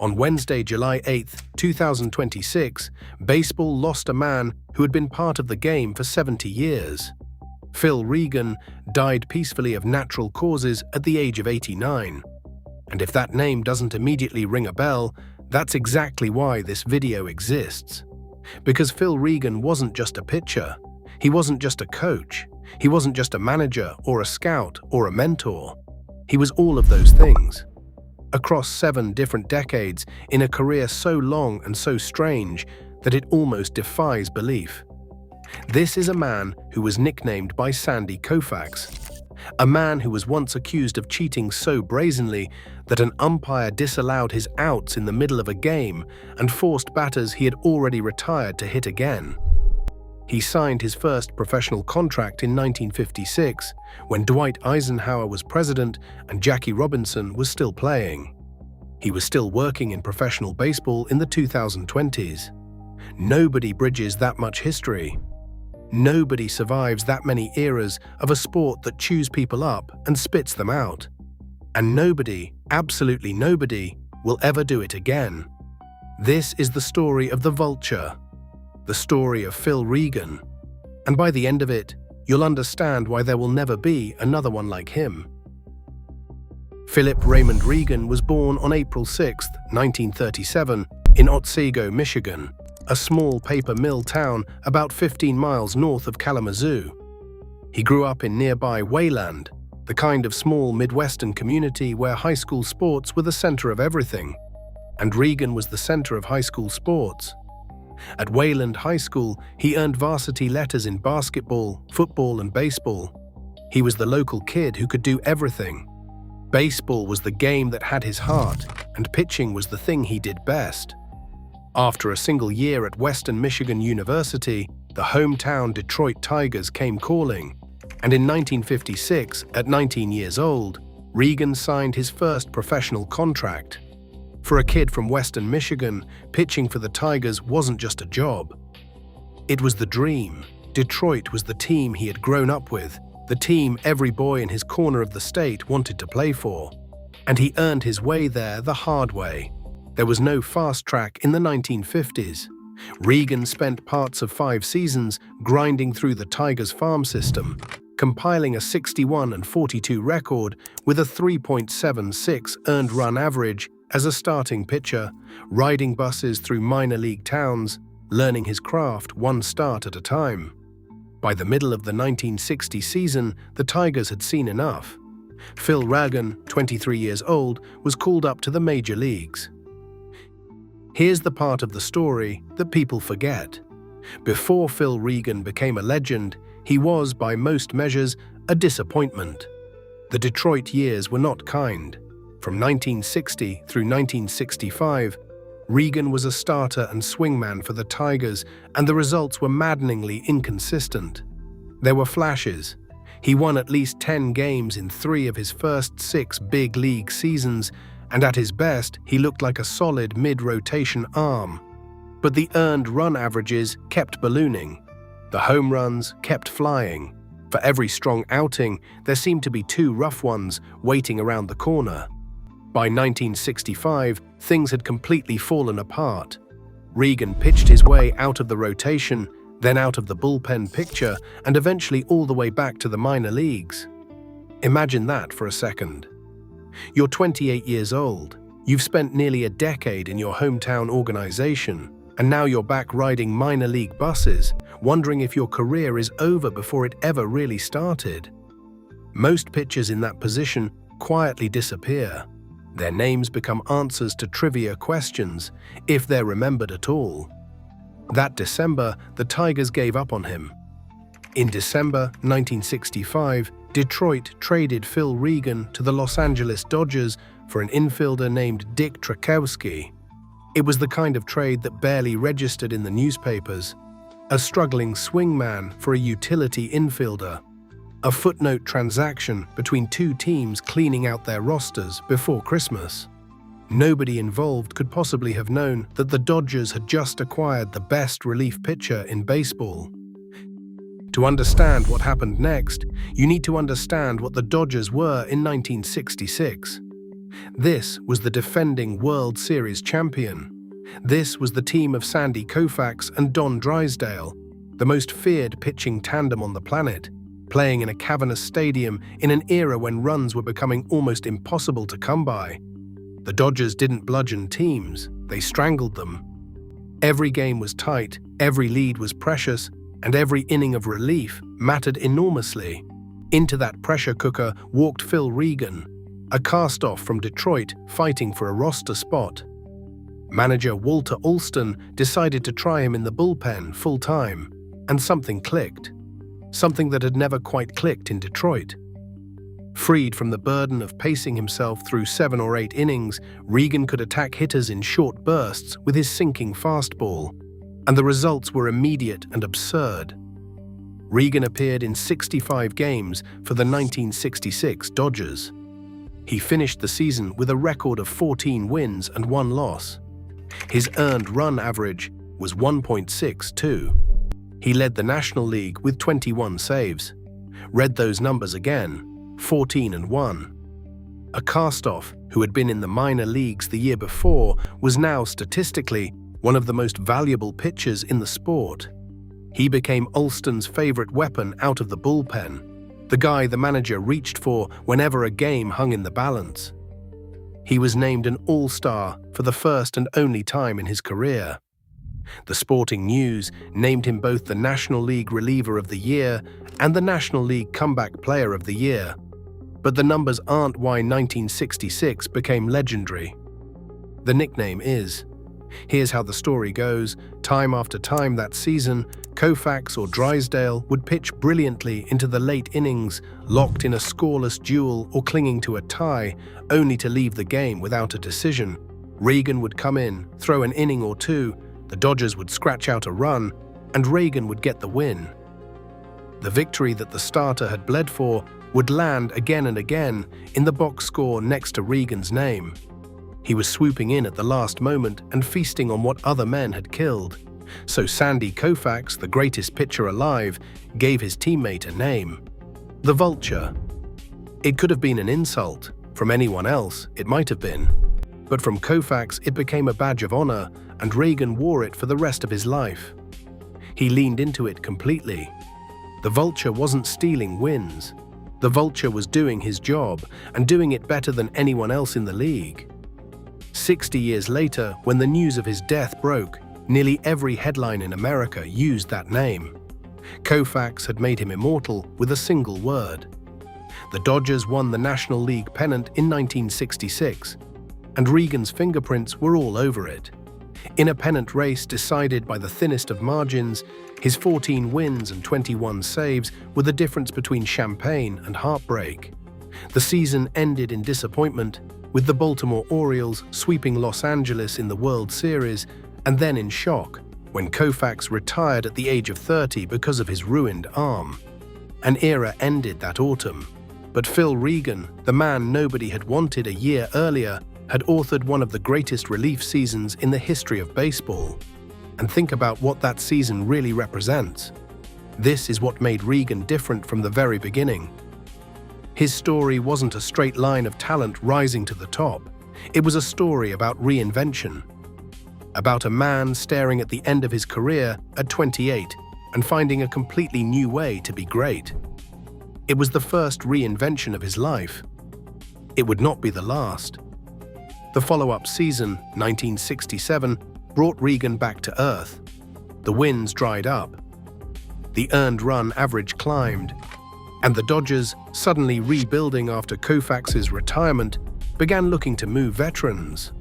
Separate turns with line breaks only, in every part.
On Wednesday, July 8, 2026, baseball lost a man who had been part of the game for 70 years. Phil Regan died peacefully of natural causes at the age of 89. And if that name doesn't immediately ring a bell, that's exactly why this video exists. Because Phil Regan wasn't just a pitcher, he wasn't just a coach, he wasn't just a manager or a scout or a mentor. He was all of those things. Across 7 different decades, in a career so long and so strange that it almost defies belief. This is a man who was nicknamed by Sandy Koufax, a man who was once accused of cheating so brazenly that an umpire disallowed his outs in the middle of a game and forced batters he had already retired to hit again. He signed his first professional contract in 1956, when Dwight Eisenhower was president and Jackie Robinson was still playing. He was still working in professional baseball in the 2020s. Nobody bridges that much history. Nobody survives that many eras of a sport that chews people up and spits them out. And nobody, absolutely nobody, will ever do it again. This is the story of the Vulture, the story of Phil Regan. And by the end of it, you'll understand why there will never be another one like him. Philip Raymond Regan was born on April 6, 1937, in Otsego, Michigan, a small paper mill town about 15 miles north of Kalamazoo. He grew up in nearby Wayland, the kind of small Midwestern community where high school sports were the center of everything. And Regan was the center of high school sports. At Wayland High School, he earned varsity letters in basketball, football, and baseball. He was the local kid who could do everything. Baseball was the game that had his heart, and pitching was the thing he did best. After a single year at Western Michigan University, the hometown Detroit Tigers came calling, and in 1956, at 19 years old, Regan signed his first professional contract. For a kid from Western Michigan, pitching for the Tigers wasn't just a job. It was the dream. Detroit was the team he had grown up with, the team every boy in his corner of the state wanted to play for. And he earned his way there the hard way. There was no fast track in the 1950s. Regan spent parts of 5 seasons grinding through the Tigers farm system, compiling a 61-42 record with a 3.76 earned run average as a starting pitcher, riding buses through minor league towns, learning his craft one start at a time. By the middle of the 1960 season, the Tigers had seen enough. Phil Regan, 23 years old, was called up to the major leagues. Here's the part of the story that people forget. Before Phil Regan became a legend, he was, by most measures, a disappointment. The Detroit years were not kind. From 1960 through 1965, Regan was a starter and swingman for the Tigers, and the results were maddeningly inconsistent. There were flashes. He won at least 10 games in 3 of his first 6 big league seasons, and at his best, he looked like a solid mid-rotation arm. But the earned run averages kept ballooning. The home runs kept flying. For every strong outing, there seemed to be 2 rough ones waiting around the corner. By 1965, things had completely fallen apart. Regan pitched his way out of the rotation, then out of the bullpen picture, and eventually all the way back to the minor leagues. Imagine that for a second. You're 28 years old, you've spent nearly a decade in your hometown organization, and now you're back riding minor league buses, wondering if your career is over before it ever really started. Most pitchers in that position quietly disappear. Their names become answers to trivia questions, if they're remembered at all. That December, the Tigers gave up on him. In December 1965, Detroit traded Phil Regan to the Los Angeles Dodgers for an infielder named Dick Trakowski. It was the kind of trade that barely registered in the newspapers. A struggling swingman for a utility infielder. A footnote transaction between 2 teams cleaning out their rosters before Christmas. Nobody involved could possibly have known that the Dodgers had just acquired the best relief pitcher in baseball. To understand what happened next, you need to understand what the Dodgers were in 1966. This was the defending World Series champion. This was the team of Sandy Koufax and Don Drysdale, the most feared pitching tandem on the planet, playing in a cavernous stadium in an era when runs were becoming almost impossible to come by. The Dodgers didn't bludgeon teams, they strangled them. Every game was tight, every lead was precious, and every inning of relief mattered enormously. Into that pressure cooker walked Phil Regan, a cast-off from Detroit fighting for a roster spot. Manager Walter Alston decided to try him in the bullpen full-time, and something clicked. Something that had never quite clicked in Detroit. Freed from the burden of pacing himself through 7 or 8 innings, Regan could attack hitters in short bursts with his sinking fastball, and the results were immediate and absurd. Regan appeared in 65 games for the 1966 Dodgers. He finished the season with a record of 14 wins and 1 loss. His earned run average was 1.62. He led the National League with 21 saves. Read those numbers again, 14 and 1. A cast-off who had been in the minor leagues the year before was now statistically one of the most valuable pitchers in the sport. He became Alston's favorite weapon out of the bullpen, the guy the manager reached for whenever a game hung in the balance. He was named an All-Star for the first and only time in his career. The Sporting News named him both the National League Reliever of the Year and the National League Comeback Player of the Year. But the numbers aren't why 1966 became legendary. The nickname is. Here's how the story goes. Time after time that season, Koufax or Drysdale would pitch brilliantly into the late innings, locked in a scoreless duel or clinging to a tie, only to leave the game without a decision. Regan would come in, throw an inning or two, the Dodgers would scratch out a run, and Regan would get the win. The victory that the starter had bled for would land again and again in the box score next to Regan's name. He was swooping in at the last moment and feasting on what other men had killed. So Sandy Koufax, the greatest pitcher alive, gave his teammate a name: the Vulture. It could have been an insult. From anyone else, it might have been. But from Koufax, it became a badge of honor, and Regan wore it for the rest of his life. He leaned into it completely. The Vulture wasn't stealing wins. The Vulture was doing his job, and doing it better than anyone else in the league. 60 years later, when the news of his death broke, nearly every headline in America used that name. Koufax had made him immortal with a single word. The Dodgers won the National League pennant in 1966, and Regan's fingerprints were all over it. In a pennant race decided by the thinnest of margins, his 14 wins and 21 saves were the difference between champagne and heartbreak. The season ended in disappointment, with the Baltimore Orioles sweeping Los Angeles in the World Series, and then in shock when Koufax retired at the age of 30 because of his ruined arm. An era ended that autumn, but Phil Regan, the man nobody had wanted a year earlier, had authored one of the greatest relief seasons in the history of baseball. And think about what that season really represents. This is what made Regan different from the very beginning. His story wasn't a straight line of talent rising to the top. It was a story about reinvention. About a man staring at the end of his career at 28 and finding a completely new way to be great. It was the first reinvention of his life. It would not be the last. The follow-up season, 1967, brought Regan back to earth. The wins dried up. The earned run average climbed. And the Dodgers, suddenly rebuilding after Koufax's retirement, began looking to move veterans.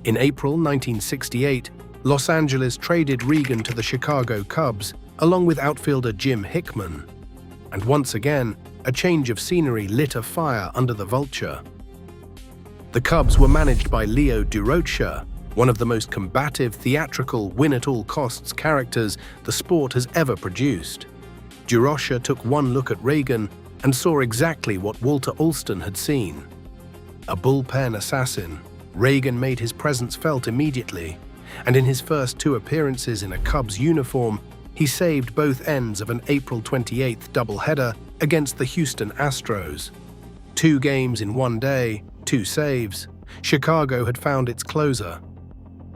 In April 1968, Los Angeles traded Regan to the Chicago Cubs, along with outfielder Jim Hickman. And once again, a change of scenery lit a fire under the Vulture. The Cubs were managed by Leo Durocher, one of the most combative, theatrical, win-at-all-costs characters the sport has ever produced. Durocher took one look at Regan and saw exactly what Walter Alston had seen. A bullpen assassin, Regan made his presence felt immediately, and in his first 2 appearances in a Cubs uniform, he saved both ends of an April 28th doubleheader against the Houston Astros. 2 games in one day, 2 saves. Chicago had found its closer.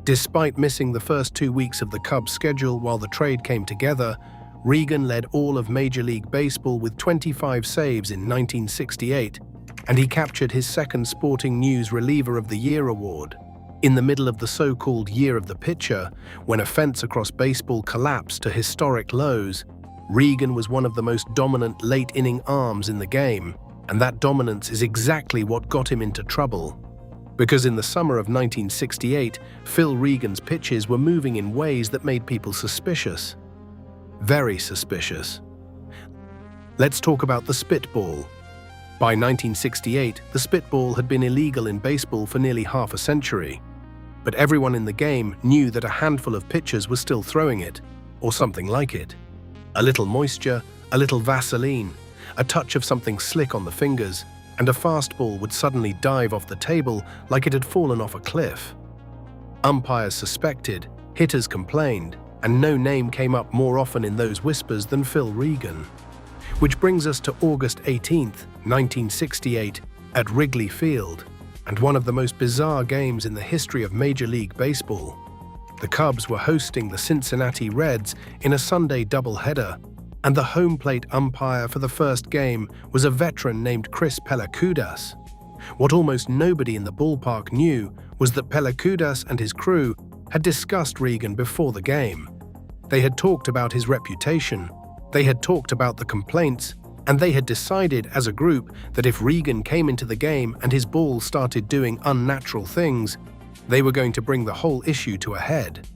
Despite missing the first 2 weeks of the Cubs' schedule while the trade came together, Regan led all of Major League Baseball with 25 saves in 1968, and he captured his second Sporting News Reliever of the Year award. In the middle of the so-called Year of the Pitcher, when a fence across baseball collapsed to historic lows, Regan was one of the most dominant late-inning arms in the game, and that dominance is exactly what got him into trouble. Because in the summer of 1968, Phil Regan's pitches were moving in ways that made people suspicious. Very suspicious. Let's talk about the spitball. By 1968, the spitball had been illegal in baseball for nearly half a century. But everyone in the game knew that a handful of pitchers were still throwing it, or something like it. A little moisture, a little Vaseline, a touch of something slick on the fingers, and a fastball would suddenly dive off the table like it had fallen off a cliff. Umpires suspected, hitters complained, and no name came up more often in those whispers than Phil Regan. Which brings us to August 18, 1968, at Wrigley Field, and one of the most bizarre games in the history of Major League Baseball. The Cubs were hosting the Cincinnati Reds in a Sunday doubleheader, and the home plate umpire for the first game was a veteran named Chris Pelikudas. What almost nobody in the ballpark knew was that Pelikudas and his crew had discussed Regan before the game. They had talked about his reputation, they had talked about the complaints, and they had decided as a group that if Regan came into the game and his ball started doing unnatural things, they were going to bring the whole issue to a head.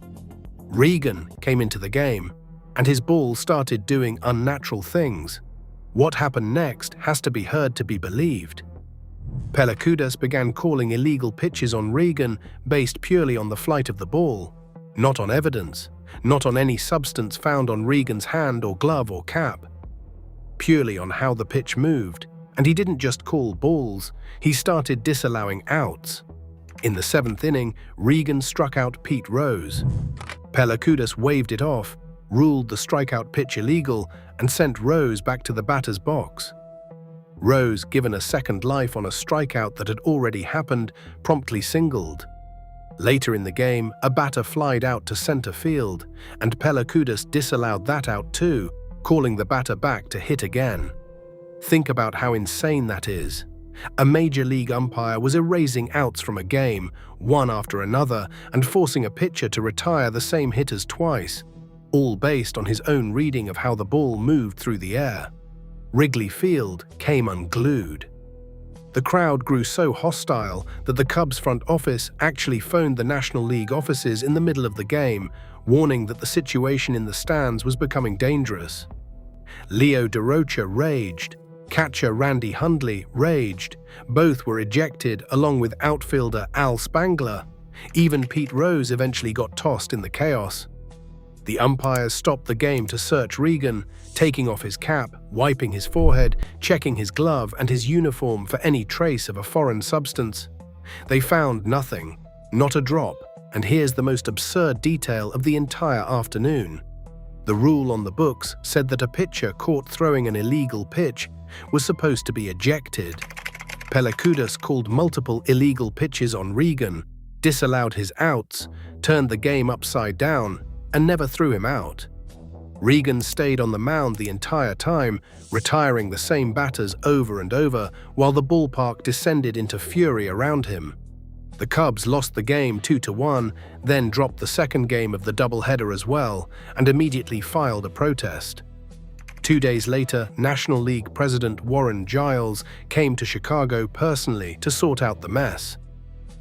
Regan came into the game, and his ball started doing unnatural things. What happened next has to be heard to be believed. Pelikudas began calling illegal pitches on Regan based purely on the flight of the ball, not on evidence, not on any substance found on Regan's hand or glove or cap. Purely on how the pitch moved, and he didn't just call balls, he started disallowing outs. In the 7th inning, Regan struck out Pete Rose. Pelikudas waved it off, ruled the strikeout pitch illegal, and sent Rose back to the batter's box. Rose, given a second life on a strikeout that had already happened, promptly singled. Later in the game, a batter flied out to center field, and Pelikudas disallowed that out too, calling the batter back to hit again. Think about how insane that is. A major league umpire was erasing outs from a game, one after another, and forcing a pitcher to retire the same hitters twice, all based on his own reading of how the ball moved through the air. Wrigley Field came unglued. The crowd grew so hostile that the Cubs front office actually phoned the National League offices in the middle of the game, warning that the situation in the stands was becoming dangerous. Leo DeRocha raged. Catcher Randy Hundley raged. Both were ejected along with outfielder Al Spangler. Even Pete Rose eventually got tossed in the chaos. The umpires stopped the game to search Regan, taking off his cap, wiping his forehead, checking his glove and his uniform for any trace of a foreign substance. They found nothing, not a drop, and here's the most absurd detail of the entire afternoon. The rule on the books said that a pitcher caught throwing an illegal pitch was supposed to be ejected. Pelikudas called multiple illegal pitches on Regan, disallowed his outs, turned the game upside down, and never threw him out. Regan stayed on the mound the entire time, retiring the same batters over and over while the ballpark descended into fury around him. The Cubs lost the game 2-1, then dropped the second game of the doubleheader as well, and immediately filed a protest. 2 days later, National League President Warren Giles came to Chicago personally to sort out the mess.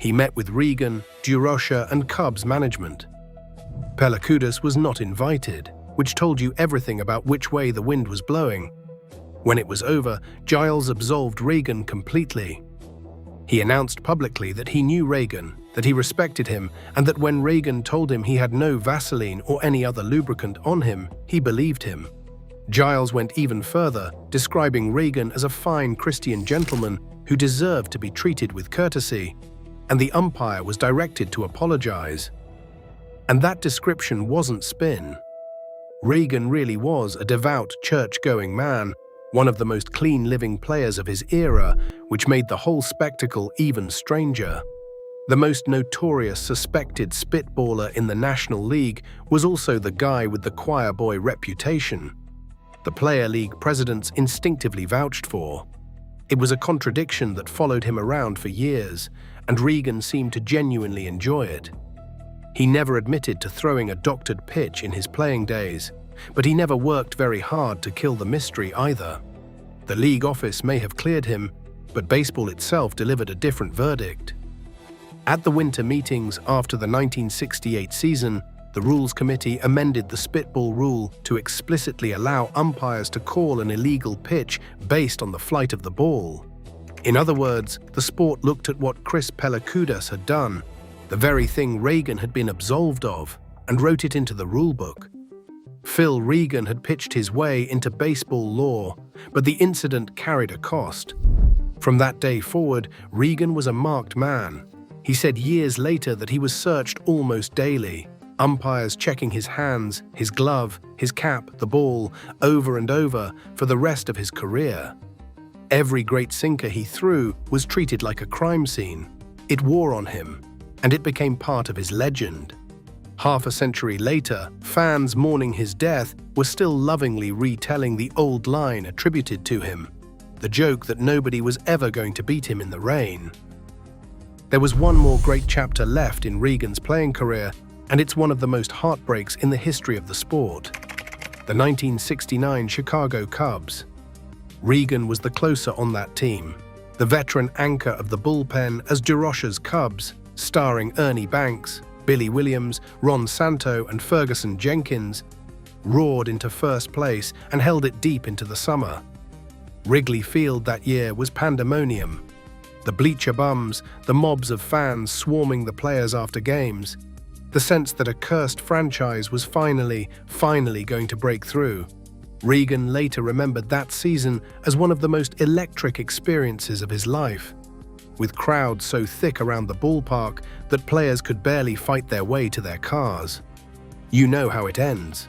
He met with Regan, DeRocha, and Cubs management. Pelikudas was not invited, which told you everything about which way the wind was blowing. When it was over, Giles absolved Regan completely. He announced publicly that he knew Regan, that he respected him, and that when Regan told him he had no Vaseline or any other lubricant on him, he believed him. Giles went even further, describing Regan as a fine Christian gentleman who deserved to be treated with courtesy, and the umpire was directed to apologize. And that description wasn't spin. Regan really was a devout, church-going man, one of the most clean-living players of his era, which made the whole spectacle even stranger. The most notorious suspected spitballer in the National League was also the guy with the choir boy reputation. The player league presidents instinctively vouched for. It was a contradiction that followed him around for years, and Regan seemed to genuinely enjoy it. He never admitted to throwing a doctored pitch in his playing days, but he never worked very hard to kill the mystery either. The league office may have cleared him, but baseball itself delivered a different verdict. At the winter meetings after the 1968 season, the Rules Committee amended the spitball rule to explicitly allow umpires to call an illegal pitch based on the flight of the ball. In other words, the sport looked at what Chris Pelikudas had done, the very thing Regan had been absolved of, and wrote it into the rulebook. Phil Regan had pitched his way into baseball law, but the incident carried a cost. From that day forward, Regan was a marked man. He said years later that he was searched almost daily, umpires checking his hands, his glove, his cap, the ball, over and over for the rest of his career. Every great sinker he threw was treated like a crime scene. It wore on him, and it became part of his legend. Half a century later, fans mourning his death were still lovingly retelling the old line attributed to him, the joke that nobody was ever going to beat him in the rain. There was one more great chapter left in Regan's playing career, and it's one of the most heartbreaks in the history of the sport. The 1969 Chicago Cubs. Regan was the closer on that team, the veteran anchor of the bullpen as DeRocha's Cubs, starring Ernie Banks, Billy Williams, Ron Santo, and Ferguson Jenkins, roared into first place and held it deep into the summer. Wrigley Field that year was pandemonium. The bleacher bums, the mobs of fans swarming the players after games, the sense that a cursed franchise was finally going to break through. Regan later remembered that season as one of the most electric experiences of his life, with crowds so thick around the ballpark that players could barely fight their way to their cars. You know how it ends.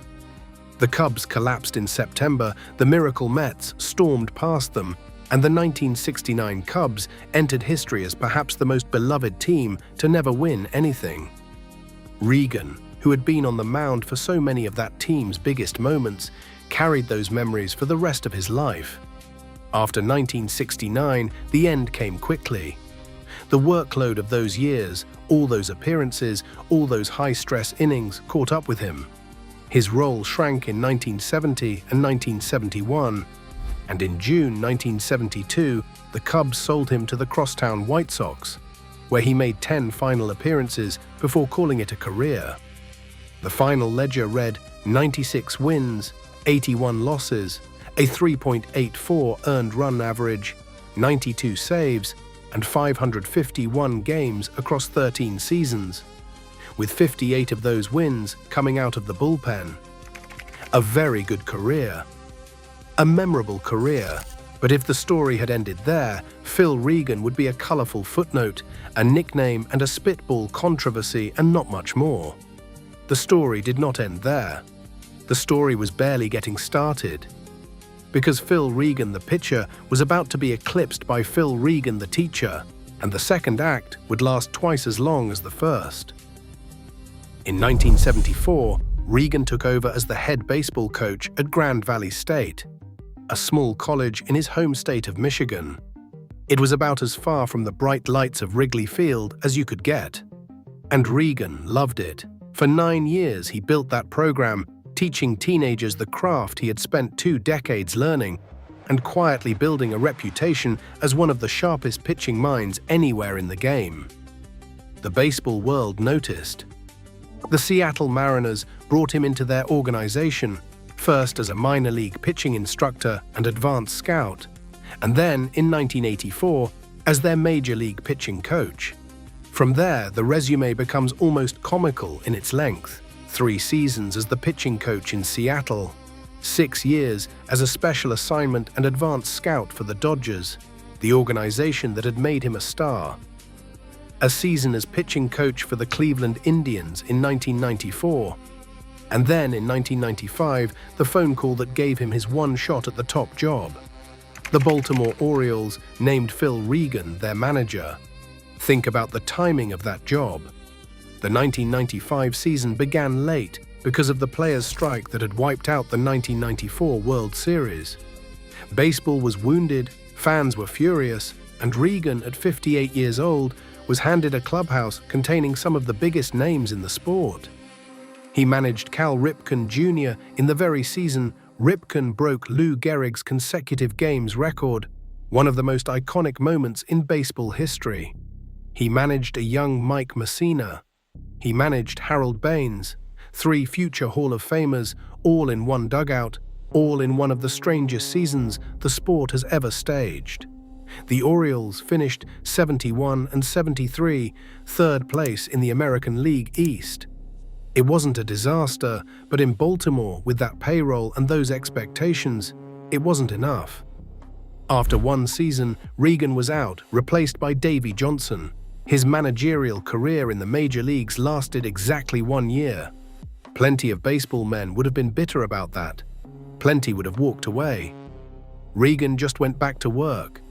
The Cubs collapsed in September, the Miracle Mets stormed past them, and the 1969 Cubs entered history as perhaps the most beloved team to never win anything. Regan, who had been on the mound for so many of that team's biggest moments, carried those memories for the rest of his life. After 1969, the end came quickly. The workload of those years, all those appearances, all those high-stress innings caught up with him. His role shrank in 1970 and 1971, and in June 1972, the Cubs sold him to the Crosstown White Sox, where he made 10 final appearances before calling it a career. The final ledger read 96 wins, 81 losses, a 3.84 earned run average, 92 saves, and 551 games across 13 seasons, with 58 of those wins coming out of the bullpen. A very good career. A memorable career, but if the story had ended there, Phil Regan would be a colorful footnote, a nickname and a spitball controversy, and not much more. The story did not end there. The story was barely getting started, because Phil Regan the pitcher was about to be eclipsed by Phil Regan the teacher, and the second act would last twice as long as the first. In 1974, Regan took over as the head baseball coach at Grand Valley State, a small college in his home state of Michigan. It was about as far from the bright lights of Wrigley Field as you could get. And Regan loved it. For 9 years he built that program, teaching teenagers the craft he had spent 2 decades learning, and quietly building a reputation as one of the sharpest pitching minds anywhere in the game. The baseball world noticed. The Seattle Mariners brought him into their organization, first as a minor league pitching instructor and advanced scout, and then in 1984 as their major league pitching coach. From there, the resume becomes almost comical in its length. 3 seasons as the pitching coach in Seattle, 6 years as a special assignment and advanced scout for the Dodgers, the organization that had made him a star. A season as pitching coach for the Cleveland Indians in 1994, and then in 1995, the phone call that gave him his one shot at the top job. The Baltimore Orioles named Phil Regan their manager. Think about the timing of that job. The 1995 season began late because of the players' strike that had wiped out the 1994 World Series. Baseball was wounded, fans were furious, and Regan, at 58 years old, was handed a clubhouse containing some of the biggest names in the sport. He managed Cal Ripken Jr. in the very season Ripken broke Lou Gehrig's consecutive games record, one of the most iconic moments in baseball history. He managed a young Mike Mussina. He managed Harold Baines, 3 future Hall of Famers, all in one dugout, all in one of the strangest seasons the sport has ever staged. The Orioles finished 71 and 73, third place in the American League East. It wasn't a disaster, but in Baltimore, with that payroll and those expectations, it wasn't enough. After one season, Regan was out, replaced by Davey Johnson. His managerial career in the major leagues lasted exactly 1 year. Plenty of baseball men would have been bitter about that. Plenty would have walked away. Regan just went back to work.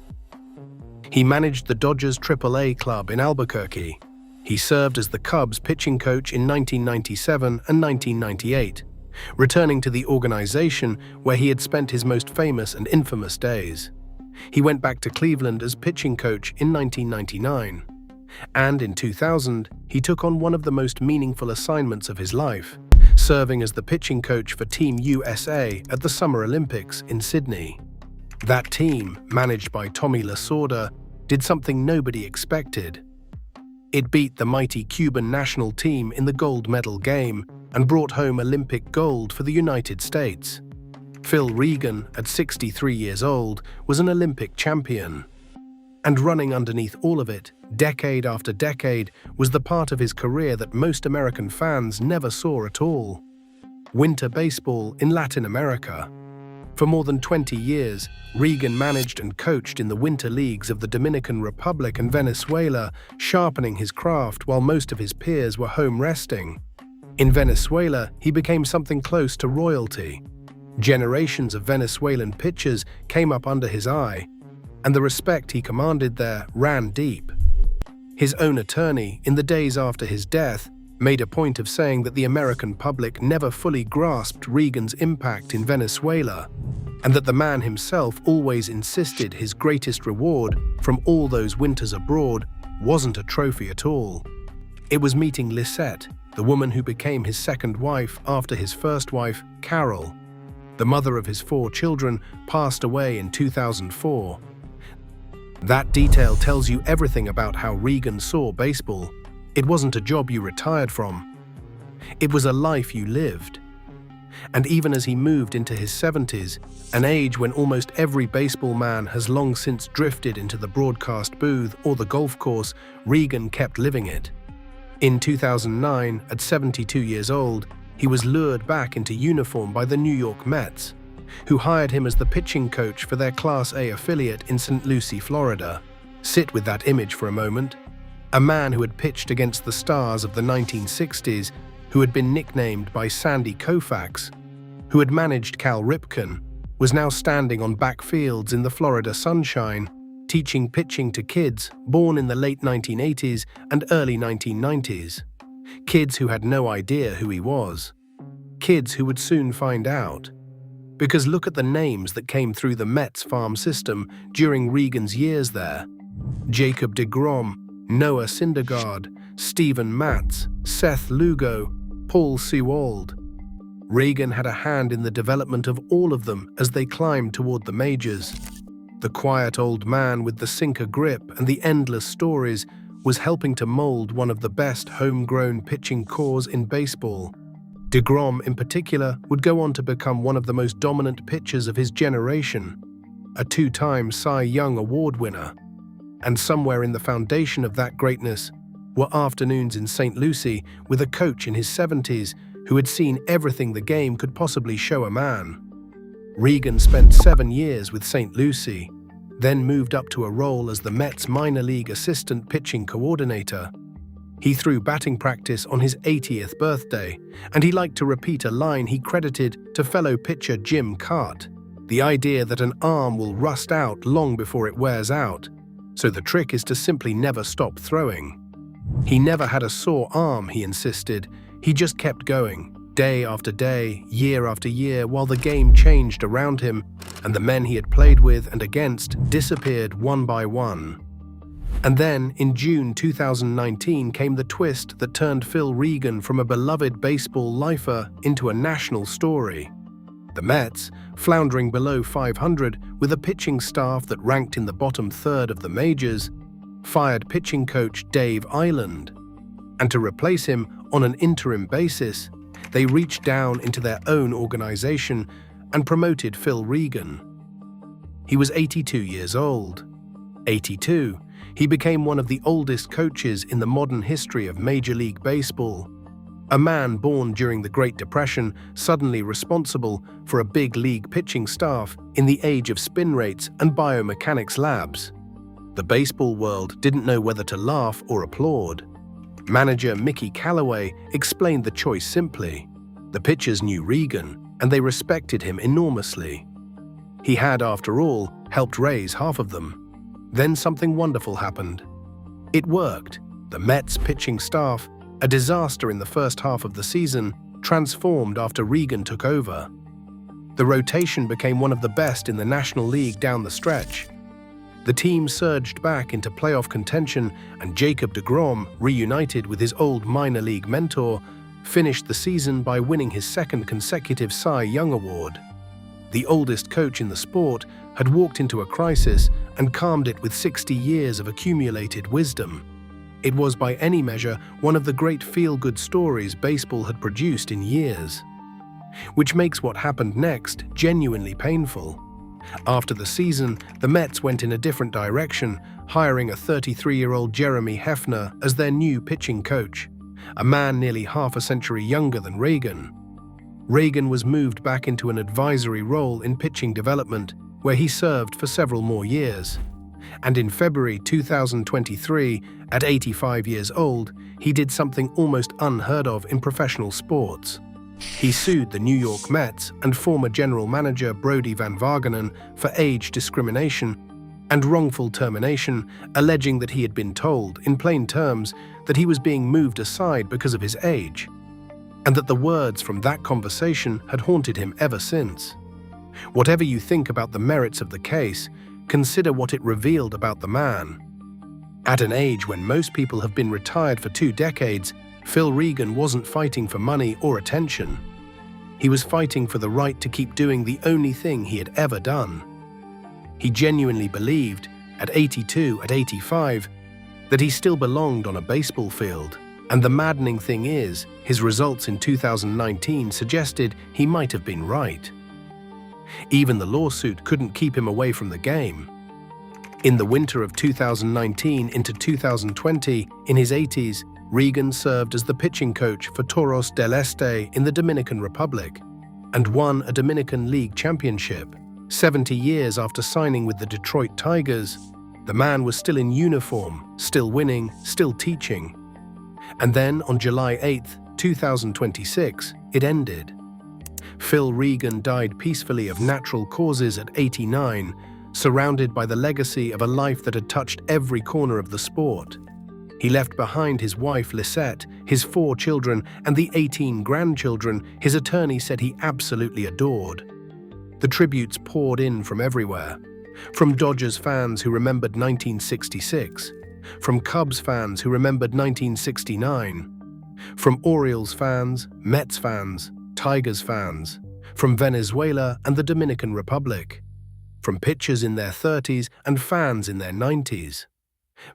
He managed the Dodgers AAA club in Albuquerque. He served as the Cubs pitching coach in 1997 and 1998, returning to the organization where he had spent his most famous and infamous days. He went back to Cleveland as pitching coach in 1999. And in 2000, he took on one of the most meaningful assignments of his life, serving as the pitching coach for Team USA at the Summer Olympics in Sydney. That team, managed by Tommy Lasorda, did something nobody expected. It beat the mighty Cuban national team in the gold medal game and brought home Olympic gold for the United States. Phil Regan, at 63 years old, was an Olympic champion. And running underneath all of it, decade after decade, was the part of his career that most American fans never saw at all: winter baseball in Latin America. For more than 20 years, Regan managed and coached in the winter leagues of the Dominican Republic and Venezuela, sharpening his craft while most of his peers were home resting. In Venezuela, he became something close to royalty. Generations of Venezuelan pitchers came up under his eye, and the respect he commanded there ran deep. His own attorney, in the days after his death, made a point of saying that the American public never fully grasped Regan's impact in Venezuela, and that the man himself always insisted his greatest reward from all those winters abroad wasn't a trophy at all. It was meeting Lisette, the woman who became his second wife after his first wife, Carol. The mother of his 4 children passed away in 2004. That detail tells you everything about how Regan saw baseball. It wasn't a job you retired from. It was a life you lived. And even as he moved into his 70s, an age when almost every baseball man has long since drifted into the broadcast booth or the golf course, Regan kept living it. In 2009, at 72 years old, he was lured back into uniform by the New York Mets, who hired him as the pitching coach for their Class A affiliate in St. Lucie, Florida. Sit with that image for a moment. A man who had pitched against the stars of the 1960s, who had been nicknamed by Sandy Koufax, who had managed Cal Ripken, was now standing on backfields in the Florida sunshine, teaching pitching to kids born in the late 1980s and early 1990s. Kids who had no idea who he was. Kids who would soon find out. Because look at the names that came through the Mets farm system during Regan's years there. Jacob deGrom, Noah Syndergaard, Steven Matz, Seth Lugo, Paul Sewald. Regan had a hand in the development of all of them as they climbed toward the majors. The quiet old man with the sinker grip and the endless stories was helping to mold one of the best homegrown pitching corps in baseball. deGrom, in particular, would go on to become one of the most dominant pitchers of his generation, a 2-time Cy Young Award winner. And somewhere in the foundation of that greatness were afternoons in St. Lucie with a coach in his 70s who had seen everything the game could possibly show a man. Regan spent 7 years with St. Lucie, then moved up to a role as the Mets minor league assistant pitching coordinator. He threw batting practice on his 80th birthday, and he liked to repeat a line he credited to fellow pitcher Jim Cart: the idea that an arm will rust out long before it wears out. So the trick is to simply never stop throwing. He never had a sore arm, he insisted. He just kept going, day after day, year after year, while the game changed around him and the men he had played with and against disappeared one by one. And then, in June 2019, came the twist that turned Phil Regan from a beloved baseball lifer into a national story. The Mets, floundering below 500 with a pitching staff that ranked in the bottom third of the majors, fired pitching coach Dave Eisenhower. And to replace him on an interim basis, they reached down into their own organization and promoted Phil Regan. He was 82 years old. 82. He became one of the oldest coaches in the modern history of Major League Baseball. A man born during the Great Depression, suddenly responsible for a big league pitching staff in the age of spin rates and biomechanics labs. The baseball world didn't know whether to laugh or applaud. Manager Mickey Callaway explained the choice simply. The pitchers knew Regan, and they respected him enormously. He had, after all, helped raise half of them. Then something wonderful happened. It worked. The Mets pitching staff, a disaster in the first half of the season, transformed after Regan took over. The rotation became one of the best in the National League down the stretch. The team surged back into playoff contention, and Jacob deGrom, reunited with his old minor league mentor, finished the season by winning his second consecutive Cy Young Award. The oldest coach in the sport had walked into a crisis and calmed it with 60 years of accumulated wisdom. It was by any measure one of the great feel-good stories baseball had produced in years. Which makes what happened next genuinely painful. After the season, the Mets went in a different direction, hiring a 33-year-old Jeremy Hefner as their new pitching coach, a man nearly half a century younger than Regan. Regan was moved back into an advisory role in pitching development, where he served for several more years. And in February 2023, at 85 years old, he did something almost unheard of in professional sports. He sued the New York Mets and former general manager Brodie Van Wagenen for age discrimination and wrongful termination, alleging that he had been told, in plain terms, that he was being moved aside because of his age, and that the words from that conversation had haunted him ever since. Whatever you think about the merits of the case, consider what it revealed about the man. At an age when most people have been retired for 2 decades, Phil Regan wasn't fighting for money or attention. He was fighting for the right to keep doing the only thing he had ever done. He genuinely believed, at 82, at 85, that he still belonged on a baseball field. And the maddening thing is, his results in 2019 suggested he might have been right. Even the lawsuit couldn't keep him away from the game. In the winter of 2019 into 2020, in his 80s, Regan served as the pitching coach for Toros del Este in the Dominican Republic and won a Dominican League championship. 70 years after signing with the Detroit Tigers, the man was still in uniform, still winning, still teaching. And then on July 8, 2026, it ended. Phil Regan died peacefully of natural causes at 89, surrounded by the legacy of a life that had touched every corner of the sport. He left behind his wife Lisette, his 4 children, and the 18 grandchildren his attorney said he absolutely adored. The tributes poured in from everywhere. From Dodgers fans who remembered 1966, from Cubs fans who remembered 1969, from Orioles fans, Mets fans, Tigers fans, from Venezuela and the Dominican Republic, from pitchers in their 30s and fans in their 90s.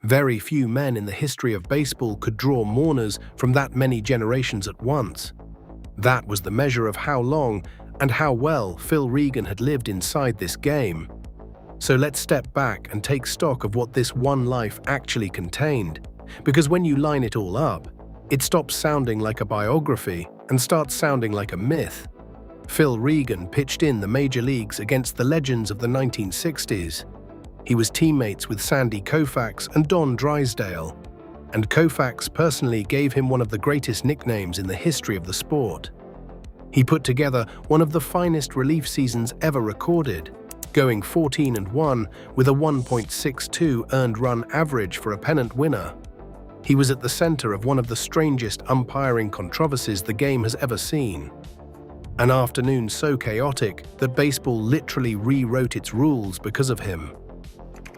Very few men in the history of baseball could draw mourners from that many generations at once. That was the measure of how long and how well Phil Regan had lived inside this game. So let's step back and take stock of what this one life actually contained, because when you line it all up, it stops sounding like a biography and starts sounding like a myth. Phil Regan pitched in the major leagues against the legends of the 1960s. He was teammates with Sandy Koufax and Don Drysdale, and Koufax personally gave him one of the greatest nicknames in the history of the sport. He put together one of the finest relief seasons ever recorded, going 14-1 with a 1.62 earned run average for a pennant winner. He was at the center of one of the strangest umpiring controversies the game has ever seen. An afternoon so chaotic that baseball literally rewrote its rules because of him.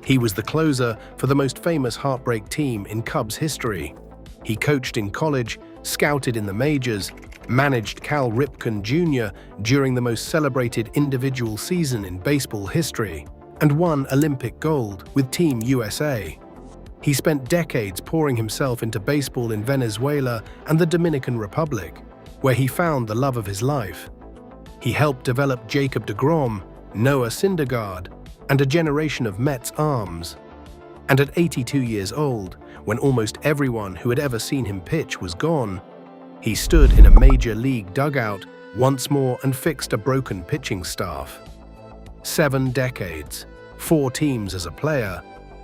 He was the closer for the most famous heartbreak team in Cubs history. He coached in college, scouted in the majors, managed Cal Ripken Jr. during the most celebrated individual season in baseball history, and won Olympic gold with Team USA. He spent decades pouring himself into baseball in Venezuela and the Dominican Republic, where he found the love of his life. He helped develop Jacob deGrom, Noah Syndergaard, and a generation of Mets arms. And at 82 years old, when almost everyone who had ever seen him pitch was gone, he stood in a major league dugout once more and fixed a broken pitching staff. 7 decades, 4 teams as a player,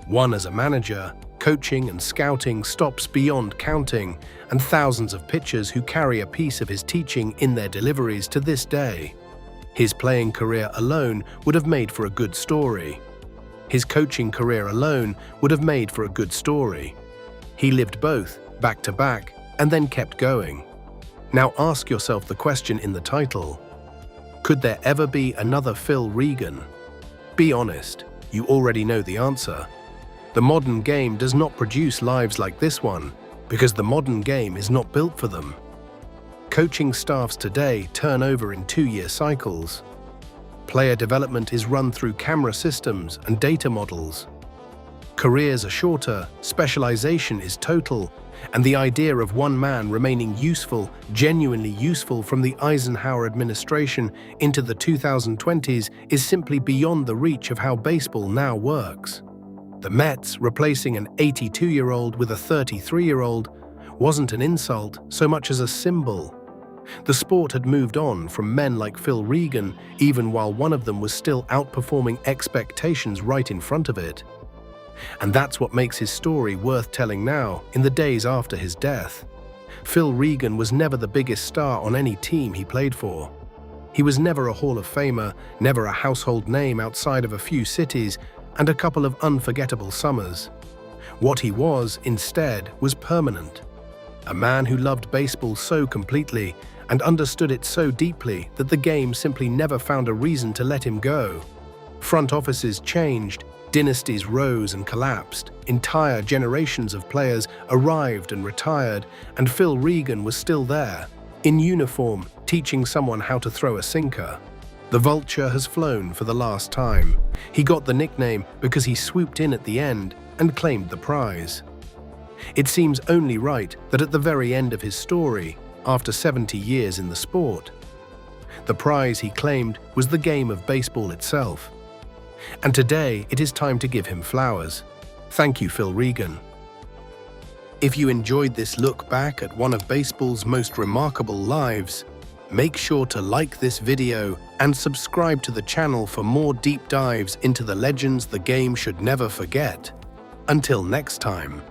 1 as a manager, coaching and scouting stops beyond counting, and thousands of pitchers who carry a piece of his teaching in their deliveries to this day. His playing career alone would have made for a good story. His coaching career alone would have made for a good story. He lived both, back to back, and then kept going. Now ask yourself the question in the title. Could there ever be another Phil Regan? Be honest, you already know the answer. The modern game does not produce lives like this one, because the modern game is not built for them. Coaching staffs today turn over in 2-year cycles. Player development is run through camera systems and data models. Careers are shorter, specialization is total, and the idea of one man remaining useful, genuinely useful from the Eisenhower administration into the 2020s is simply beyond the reach of how baseball now works. The Mets replacing an 82-year-old with a 33-year-old wasn't an insult so much as a symbol. The sport had moved on from men like Phil Regan, even while one of them was still outperforming expectations right in front of it. And that's what makes his story worth telling now, in the days after his death. Phil Regan was never the biggest star on any team he played for. He was never a Hall of Famer, never a household name outside of a few cities, and a couple of unforgettable summers. What he was, instead, was permanent. A man who loved baseball so completely and understood it so deeply that the game simply never found a reason to let him go. Front offices changed, dynasties rose and collapsed, entire generations of players arrived and retired, and Phil Regan was still there, in uniform, teaching someone how to throw a sinker. The Vulture has flown for the last time. He got the nickname because he swooped in at the end and claimed the prize. It seems only right that at the very end of his story, after 70 years in the sport, the prize he claimed was the game of baseball itself. And today, it is time to give him flowers. Thank you, Phil Regan. If you enjoyed this look back at one of baseball's most remarkable lives, make sure to like this video and subscribe to the channel for more deep dives into the legends the game should never forget. Until next time.